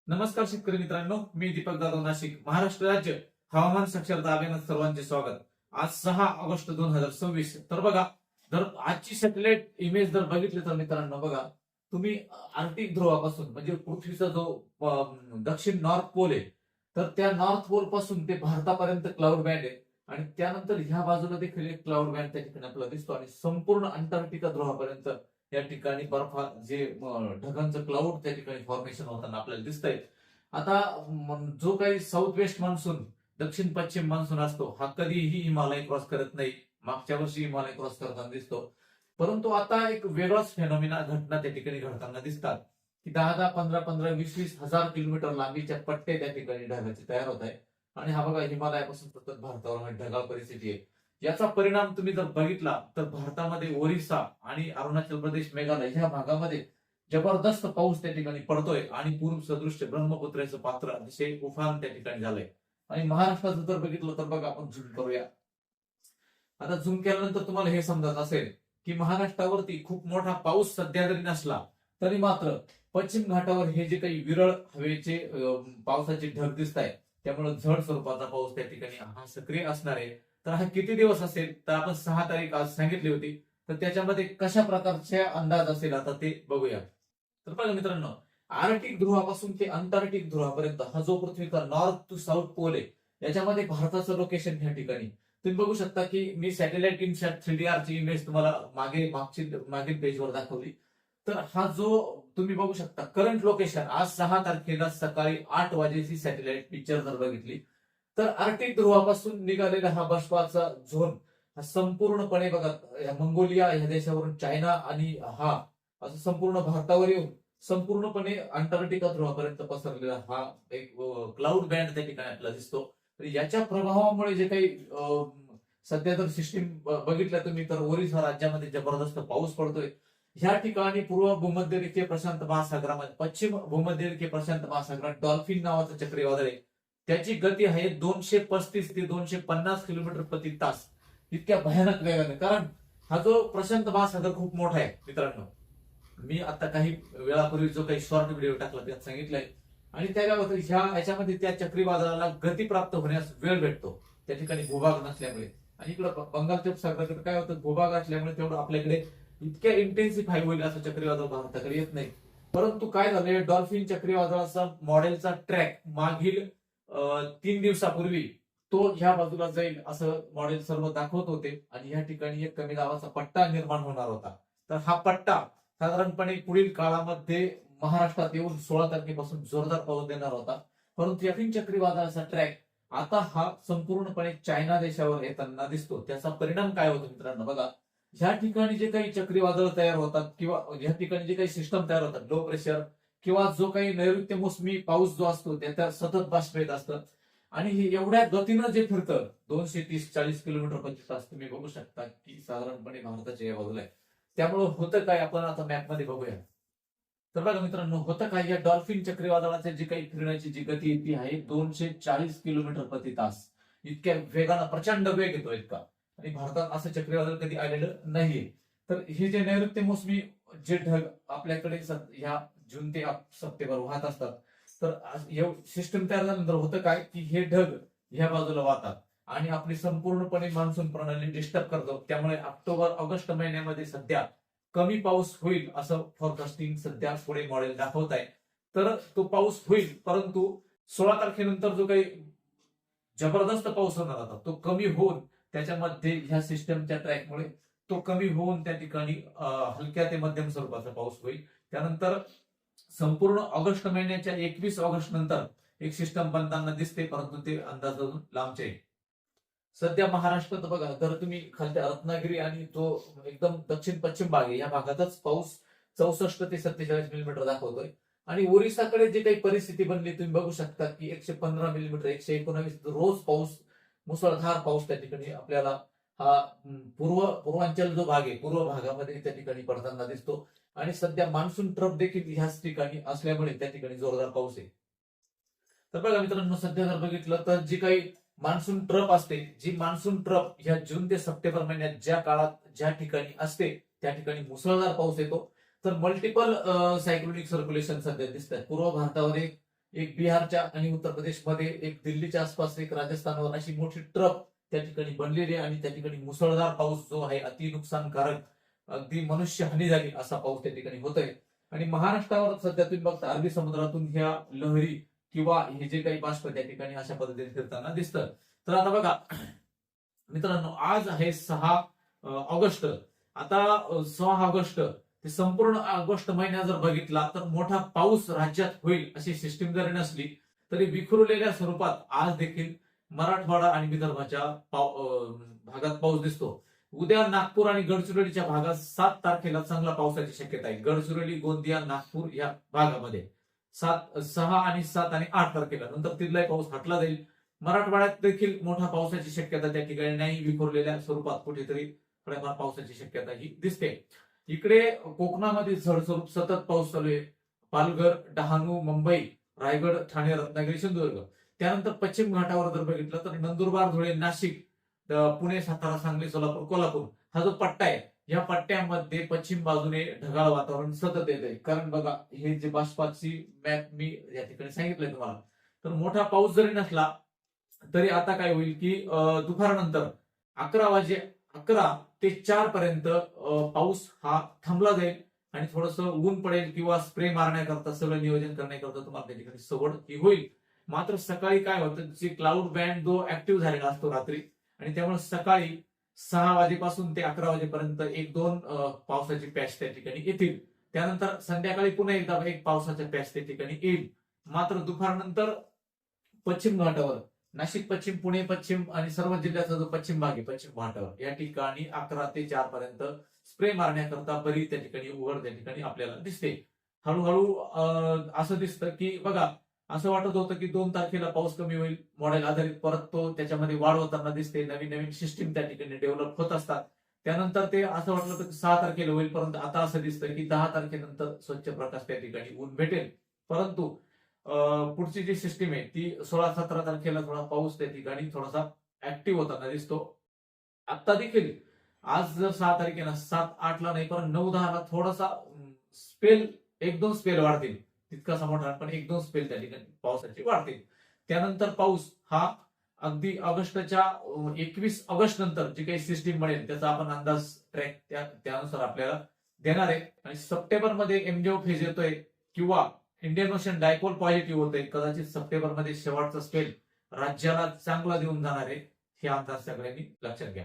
नमस्कार शेतकरी मित्रांनो, मी दीपक जाधव, नाशिक. महाराष्ट्र राज्य हवामान साक्षरता अभियानात सर्वांचे स्वागत. आज 6 ऑगस्ट 2026. तर बघा, जर आजची सॅटेलाइट इमेज जर बघितली तर मित्रांनो बघा, तुम्ही आर्क्टिक ध्रुवापासून म्हणजे पृथ्वीचा जो दक्षिण नॉर्थ पोल आहे, तर त्या नॉर्थ पोल पासून ते भारतापर्यंत क्लाउड बँड आहे. आणि त्यानंतर ह्या बाजूला देखील एक क्लाउड बँड त्या ठिकाणी आपल्याला दिसतो आणि संपूर्ण अंटार्क्टिका ध्रुवापर्यंत या ठिकाणी जे ढगांचं क्लाउड त्या ठिकाणी फॉर्मेशन होताना आपल्याला दिसतंय. आता जो काही साऊथ वेस्ट मान्सून, दक्षिण पश्चिम मान्सून असतो, हा कधीही हिमालय क्रॉस करत नाही. मागच्या वर्षी हिमालय क्रॉस करताना दिसतो. परंतु आता एक वेगळाच फेनॉमिना घटना त्या ठिकाणी घडताना दिसतात की 10-10, 15-15, 20-20 हजार किलोमीटर लांबीच्या पट्टे त्या ठिकाणी ढगाचे तयार होत आहे. आणि हा बघा, हिमालयापासून सतत भारतावर ढगाळ परिस्थिती आहे. याचा परिणाम तुम्ही जर बघितला तर भारतामध्ये ओरिसा आणि अरुणाचल प्रदेश, मेघालय ह्या भागामध्ये जबरदस्त पाऊस त्या ठिकाणी पडतोय आणि पूर्व सदृश्य ब्रह्मपुत्रेचं पात्र अतिशय उफान त्या ठिकाणी झालंय. आणि महाराष्ट्राचं जर बघितलं तर बघा, आपण झूम करूया. आता झूम केल्यानंतर तुम्हाला हे समजत असेल की महाराष्ट्रावरती खूप मोठा पाऊस सध्या जरी नसला तरी मात्र पश्चिम घाटावर हे जे काही विरळ हवेचे पावसाचे ढग दिसत आहेत, त्यामुळे झड स्वरूपाचा पाऊस त्या ठिकाणी हा सक्रिय असणार आहे. तर हा किती दिवस असेल, तर आपण 6 तारीख आज सांगितली होती. तर त्याच्यामध्ये कशा प्रकारचे अंदाज असेल आता ते बघूया. तर बघा मित्रांनो, आर्क्टिक ध्रुवापासून ते अंटार्क्टिक ध्रुवापर्यंत हा जो पृथ्वीचा नॉर्थ टू साऊथ पोल आहे, याच्यामध्ये भारताचं लोकेशन या ठिकाणी तुम्ही बघू शकता की मी सॅटेलाइट इनसॅट 3DR ची इमेज तुम्हाला मागील पेजवर दाखवली. तर हा जो तुम्ही बघू शकता करंट लोकेशन, आज 6 तारखेला सकाळी 8 वाजेची सॅटेलाइट पिक्चर जर बघितली तर आर्क्टिक ध्रुवापासून निघालेला हा बर्फाचा झोन हा संपूर्णपणे बघा, मंगोलिया ह्या देशावरून चायना आणि हा असं संपूर्ण भारतावर येऊन संपूर्णपणे अंटार्क्टिका ध्रुवापर्यंत पसरलेला हा एक क्लाउड बँड त्या ठिकाणी आपल्याला दिसतो. तर याच्या प्रभावामुळे जे काही सध्या जर सिस्टीम बघितलं तुम्ही तर ओरिसा राज्यामध्ये जबरदस्त पाऊस पडतोय. ह्या ठिकाणी पूर्व भूमध्यरेखीय प्रशांत महासागरामध्ये, पश्चिम भूमध्यरेखीय प्रशांत महासागरात डॉल्फिन नावाचं चक्रीवादळ आहे. त्याची गती आहे 235 ते 250 किलोमीटर प्रति तास, इतक्या भयानक वेगाने. कारण हा जो प्रशांत महासागर खूप मोठा आहे मित्रांनो. मी आता काही वेळापूर्वी जो काही शॉर्ट व्हिडिओ टाकला त्यात सांगितलंय. आणि त्या याच्यामध्ये त्या चक्रीवादळाला गती प्राप्त होण्यास वेळ भेटतो, त्या ठिकाणी भूभाग नसल्यामुळे. आणि इकडं बंगालच्या उपसागराकडे काय होतं, भूभाग असल्यामुळे तेवढं आपल्याकडे इतक्या इंटेन्सिफाय होईल असं चक्रीवादळ भारताकडे येत नाही. परंतु काय झालंय, डॉल्फिन चक्रीवादळाचा मॉडेलचा ट्रॅक मागील 3 दिवसापूर्वी तो ह्या बाजूला जाईल असं मॉडेल सर्व दाखवत होते. आणि या ठिकाणी एक कमी दाबाचा पट्टा निर्माण होणार होता. तर हा पट्टा साधारणपणे पुढील काळामध्ये महाराष्ट्रात येऊन 16 तारखेपासून जोरदार पाऊस देणार होता. परंतु डॉल्फिन चक्रीवादळाचा ट्रॅक आता हा संपूर्णपणे चायना देशावर येताना दिसतो. त्याचा परिणाम काय होतो मित्रांनो बघा, ह्या ठिकाणी जे काही चक्रीवादळ तयार होतात किंवा ह्या ठिकाणी जे काही सिस्टम तयार होतात, लो प्रेशर किंवा जो काही नैऋत्य मोसमी पाऊस जो असतो त्यात सतत बाष्प येत असतं. आणि हे एवढ्या गतीनं जे फिरतं 230-40 किलोमीटर प्रति तास, तुम्ही बघू शकता की साधारणपणे भारताच्या या बाजूला आहे. त्यामुळे होतं काय, आपण आता मॅप मध्ये बघूया. तर बघा मित्रांनो, होतं काय, या डॉल्फिन चक्रीवादळाची जी काही फिरण्याची जी गती ती आहे 240 किलोमीटर प्रति तास. इतक्या वेगानं प्रचंड वेग येतो इतका. आणि भारतात असं चक्रीवादळ कधी आलेलं नाहीये. तर हे जे नैऋत्य मोसमी जे ढग आपल्याकडे ह्या जून ते सप्टेंबर वाहत असतात, तर सिस्टम तयार झाल्यानंतर होतं काय की हे ढग ह्या बाजूला वाहतात आणि आपली संपूर्णपणे मान्सून प्रणाली डिस्टर्ब करतो. त्यामुळे ऑक्टोबर-ऑगस्ट महिन्यामध्ये सध्या कमी पाऊस होईल असं फॉरकास्टिंग सध्या पुढे मॉडेल दाखवत आहे. तर तो पाऊस होईल, परंतु 16 तारखेनंतर जो काही जबरदस्त पाऊस होणार होता तो कमी होऊन त्याच्यामध्ये ह्या सिस्टमच्या ट्रॅकमुळे तो कमी होऊन त्या ठिकाणी हलक्या ते मध्यम स्वरूपाचा पाऊस होईल. त्यानंतर संपूर्ण ऑगस्ट महिन्याच्या 21 ऑगस्ट नंतर एक सिस्टम बनताना दिसते, परंतु ते अंदाज अजून लांबचे आहे. सध्या महाराष्ट्रात बघा, तर तुम्ही खालच्या रत्नागिरी आणि तो एकदम दक्षिण पश्चिम भाग आहे, या भागातच पाऊस 64 ते 47 मिलीमीटर दाखवतोय. आणि ओरिसाकडे जे काही परिस्थिती बनली तुम्ही बघू शकता की 115 मिलीमीटर, 119 रोज पाऊस, मुसळधार पाऊस त्या ठिकाणी आपल्याला हा पूर्वांचल जो भाग आहे, पूर्व भागामध्ये त्या ठिकाणी पडताना दिसतो. आणि सध्या मान्सून ट्रफ देखील ह्याच ठिकाणी असल्यामुळे त्या ठिकाणी जोरदार पाऊस आहे. तर बघा मित्रांनो, सध्या जर बघितलं तर जी काही मान्सून ट्रफ असते, जी मान्सून ट्रफ ह्या जून ते सप्टेंबर महिन्यात ज्या काळात ज्या ठिकाणी असते त्या ठिकाणी मुसळधार पाऊस येतो. तर मल्टिपल सायक्लोनिक सर्क्युलेशन सध्या दिसतात. पूर्व भारतावर एक एक बिहारच्या आणि उत्तर प्रदेशमध्ये, एक दिल्लीच्या आसपास, एक राजस्थानवर अशी मोठी ट्रफ त्या ठिकाणी बनलेली आहे आणि त्या ठिकाणी मुसळधार पाऊस जो आहे अति नुकसानकारक, अगदी मनुष्य हानी झाली असा पाऊस त्या ठिकाणी होतोय. आणि महाराष्ट्रावर सध्या तुम्ही बघता अरबी समुद्रातून ह्या लहरी किंवा हे जे काही बाष्प त्या ठिकाणी अशा पद्धतीने फिरताना दिसतं. तर आता बघा मित्रांनो, आज आहे 6 ऑगस्ट. आता 6 ऑगस्ट ते संपूर्ण ऑगस्ट महिना जर बघितला तर मोठा पाऊस राज्यात होईल अशी सिस्टीम जरी नसली तरी विखुरलेल्या स्वरूपात आज देखील मराठवाडा आणि विदर्भाच्या भागात पाऊस दिसतो. उद्या नागपूर आणि गडचिरोलीच्या भागात 7 तारखेला चांगला पावसाची शक्यता आहे. गडचिरोली, गोंदिया, नागपूर या भागामध्ये 6 आणि 7 आणि 8 तारखेला, नंतर तिथलाही पाऊस हटला जाईल. मराठवाड्यात देखील मोठा पावसाची शक्यता त्या ठिकाणी नाही, विखुरलेल्या स्वरूपात कुठेतरी थोड्याफार पावसाची शक्यता ही दिसते. इकडे कोकणामध्ये झडस्वरूप सतत पाऊस चालू आहे. पालघर, डहाणू, मुंबई, रायगड, ठाणे, रत्नागिरी, सिंधुदुर्ग. त्यानंतर पश्चिम घाटावर जर बघितलं तर नंदुरबार, धुळे, नाशिक, पुणे, सातारा, सांगली, सोलापूर, कोल्हापूर हा जो पट्टा आहे या पट्ट्यामध्ये पश्चिम बाजूने ढगाळ वातावरण सतत येत आहे. कारण बघा हे जे बाष्पाची मॅप मी या ठिकाणी सांगितलंय तुम्हाला, तर मोठा पाऊस जरी नसला तरी आता काय होईल की दुपारनंतर 11 ते 4 पर्यंत पाऊस हा थांबला जाईल आणि थोडंसं ऊन पडेल किंवा स्प्रे मारण्याकरता सगळं नियोजन करण्याकरता तुम्हाला त्या ठिकाणी सवड ही होईल. मात्र सकाळी काय होतं, जे क्लाउड बँड जो ऍक्टिव्ह झालेला असतो रात्री, आणि त्यामुळे सकाळी 6 वाजेपासून ते 11 वाजेपर्यंत 1-2 पावसाची पॅच त्या ठिकाणी येतील. त्यानंतर संध्याकाळी पुन्हा एकदा एक पावसाचा पॅच त्या ठिकाणी येईल. मात्र दुपारनंतर पश्चिम घाटावर, नाशिक पश्चिम, पुणे पश्चिम आणि सर्व जिल्ह्याचा जो पश्चिम भाग आहे पश्चिम घाटावर या ठिकाणी 11 ते 4 पर्यंत स्प्रे मारण्याकरता बरी त्या ठिकाणी उघड त्या ठिकाणी आपल्याला दिसते. हळूहळू असं दिसतं की बघा, असं वाटत होतं की 2 तारखेला पाऊस कमी होईल, मॉडेल आधारित परत तो त्याच्यामध्ये वाढ होताना दिसते. नवीन नवीन सिस्टीम त्या ठिकाणी डेव्हलप होत असतात. त्यानंतर ते असं वाटलं होतं की 6 तारखेला होईल, परंतु आता असं दिसतं की 10 तारखेनंतर स्वच्छ प्रकाश त्या ठिकाणी ऊन भेटेल. परंतु पुढची जी सिस्टीम आहे ती 16-17 तारखेला थोडा पाऊस त्या ठिकाणी थोडासा ऍक्टिव्ह होताना दिसतो. आता देखील आज जर 6 तारखेला 7-8 ला नाही पण 9-10 ला थोडासा स्पेल, 1-2 स्पेल वाढतील. तितकासा मोठा पण 1-2 स्पेल त्या ठिकाणी पावसाचे वाढतील. त्यानंतर पाऊस हा अगदी ऑगस्टच्या 21 ऑगस्ट नंतर जी काही सिस्टीम मिळेल त्याचा आपण अंदाज ट्रॅक त्यानुसार आपल्याला देणार आहे. आणि सप्टेंबरमध्ये एमजेओ फेज येतोय किंवा इंडियन ओशन डायपोल पॉझिटिव्ह होतंय. कदाचित सप्टेंबरमध्ये शेवटचा स्पेल राज्याला चांगला देऊन जाणार आहे, हे अंदाज सगळ्यांनी लक्षात घ्या.